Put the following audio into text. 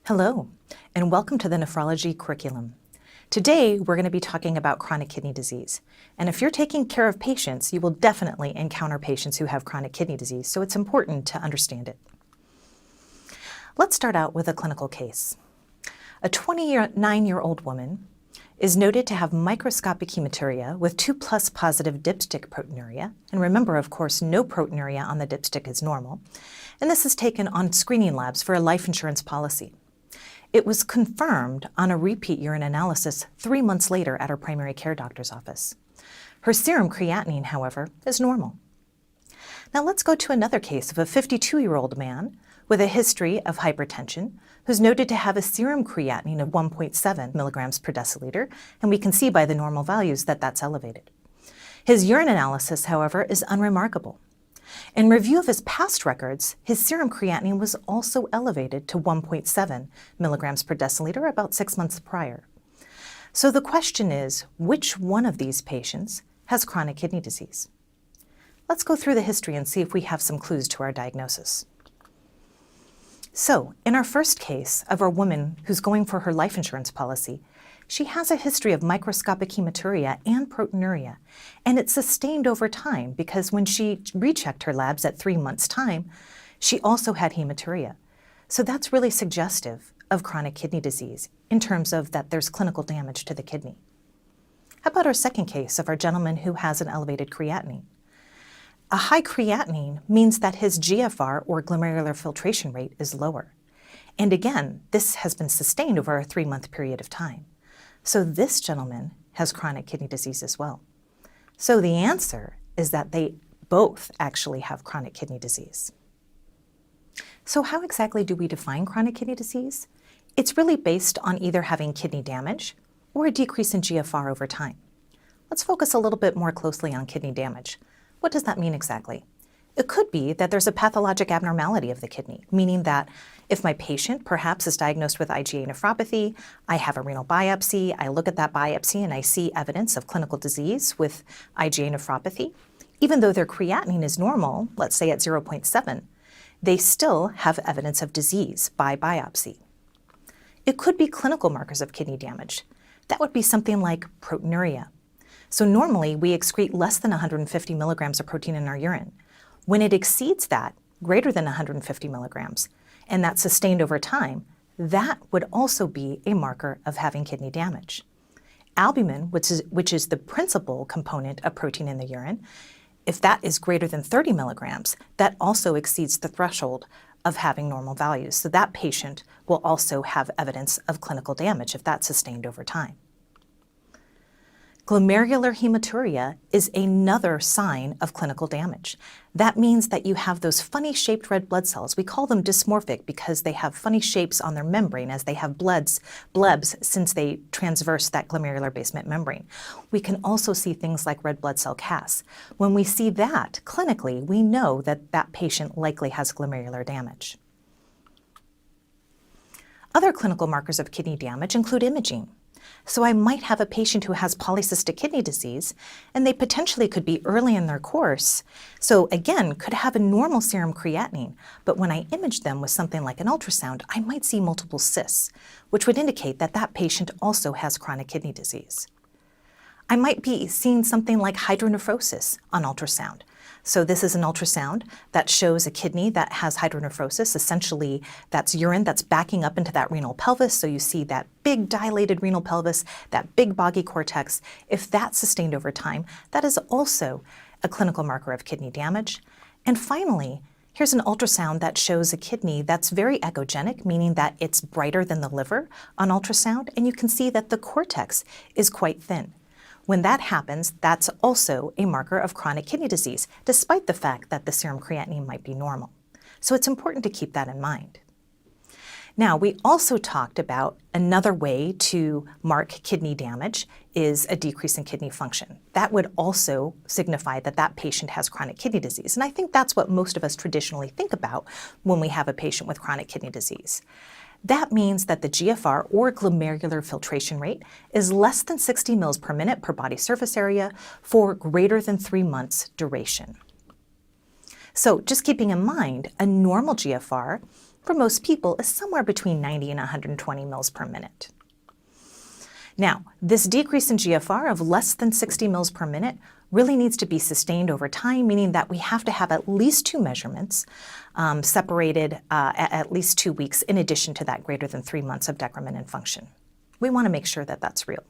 Hello, and welcome to the nephrology curriculum. Today, we're going to be talking about chronic kidney disease. And if you're taking care of patients, you will definitely encounter patients who have chronic kidney disease, so it's important to understand it. Let's start out with a clinical case. A 29-year-old woman is noted to have microscopic hematuria with 2+ positive dipstick proteinuria. And remember, of course, no proteinuria on the dipstick is normal. And this is taken on screening labs for a life insurance policy. It was confirmed on a repeat urine analysis 3 months later at her primary care doctor's office. Her serum creatinine, however, is normal. Now let's go to another case of a 52-year-old man with a history of hypertension who's noted to have a serum creatinine of 1.7 milligrams per deciliter, and we can see by the normal values that that's elevated. His urine analysis, however, is unremarkable. In review of his past records, his serum creatinine was also elevated to 1.7 milligrams per deciliter about 6 months prior. So the question is, which one of these patients has chronic kidney disease? Let's go through the history and see if we have some clues to our diagnosis. So, in our first case of our woman who's going for her life insurance policy, she has a history of microscopic hematuria and proteinuria, and it's sustained over time because when she rechecked her labs at 3 months' time, she also had hematuria. So that's really suggestive of chronic kidney disease in terms of that there's clinical damage to the kidney. How about our second case of our gentleman who has an elevated creatinine? A high creatinine means that his GFR, or glomerular filtration rate, is lower. And again, this has been sustained over a 3-month period of time. So this gentleman has chronic kidney disease as well. So the answer is that they both actually have chronic kidney disease. So how exactly do we define chronic kidney disease? It's really based on either having kidney damage or a decrease in GFR over time. Let's focus a little bit more closely on kidney damage. What does that mean exactly? It could be that there's a pathologic abnormality of the kidney, meaning that if my patient perhaps is diagnosed with IgA nephropathy, I have a renal biopsy, I look at that biopsy and I see evidence of clinical disease with IgA nephropathy, even though their creatinine is normal, let's say at 0.7, they still have evidence of disease by biopsy. It could be clinical markers of kidney damage. That would be something like proteinuria. So normally we excrete less than 150 milligrams of protein in our urine. When it exceeds that, greater than 150 milligrams, and that's sustained over time, that would also be a marker of having kidney damage. Albumin, which is the principal component of protein in the urine, if that is greater than 30 milligrams, that also exceeds the threshold of having normal values. So that patient will also have evidence of clinical damage if that's sustained over time. Glomerular hematuria is another sign of clinical damage. That means that you have those funny shaped red blood cells. We call them dysmorphic because they have funny shapes on their membrane as they have blebs since they transverse that glomerular basement membrane. We can also see things like red blood cell casts. When we see that clinically, we know that that patient likely has glomerular damage. Other clinical markers of kidney damage include imaging. So I might have a patient who has polycystic kidney disease, and they potentially could be early in their course. So again, could have a normal serum creatinine, but when I image them with something like an ultrasound, I might see multiple cysts, which would indicate that that patient also has chronic kidney disease. I might be seeing something like hydronephrosis on ultrasound. So this is an ultrasound that shows a kidney that has hydronephrosis. Essentially, that's urine that's backing up into that renal pelvis. So you see that big dilated renal pelvis, that big boggy cortex. If that's sustained over time, that is also a clinical marker of kidney damage. And finally, here's an ultrasound that shows a kidney that's very echogenic, meaning that it's brighter than the liver on ultrasound. And you can see that the cortex is quite thin. When that happens, that's also a marker of chronic kidney disease, despite the fact that the serum creatinine might be normal. So it's important to keep that in mind. Now, we also talked about another way to mark kidney damage is a decrease in kidney function. That would also signify that that patient has chronic kidney disease. And I think that's what most of us traditionally think about when we have a patient with chronic kidney disease. That means that the GFR, or glomerular filtration rate, is less than 60 mils per minute per body surface area for greater than 3 months duration. So just keeping in mind, a normal GFR for most people is somewhere between 90 and 120 mils per minute. Now, this decrease in GFR of less than 60 mils per minute really needs to be sustained over time, meaning that we have to have at least 2 measurements separated at least 2 weeks in addition to that greater than 3 months of decrement in function. We want to make sure that that's real.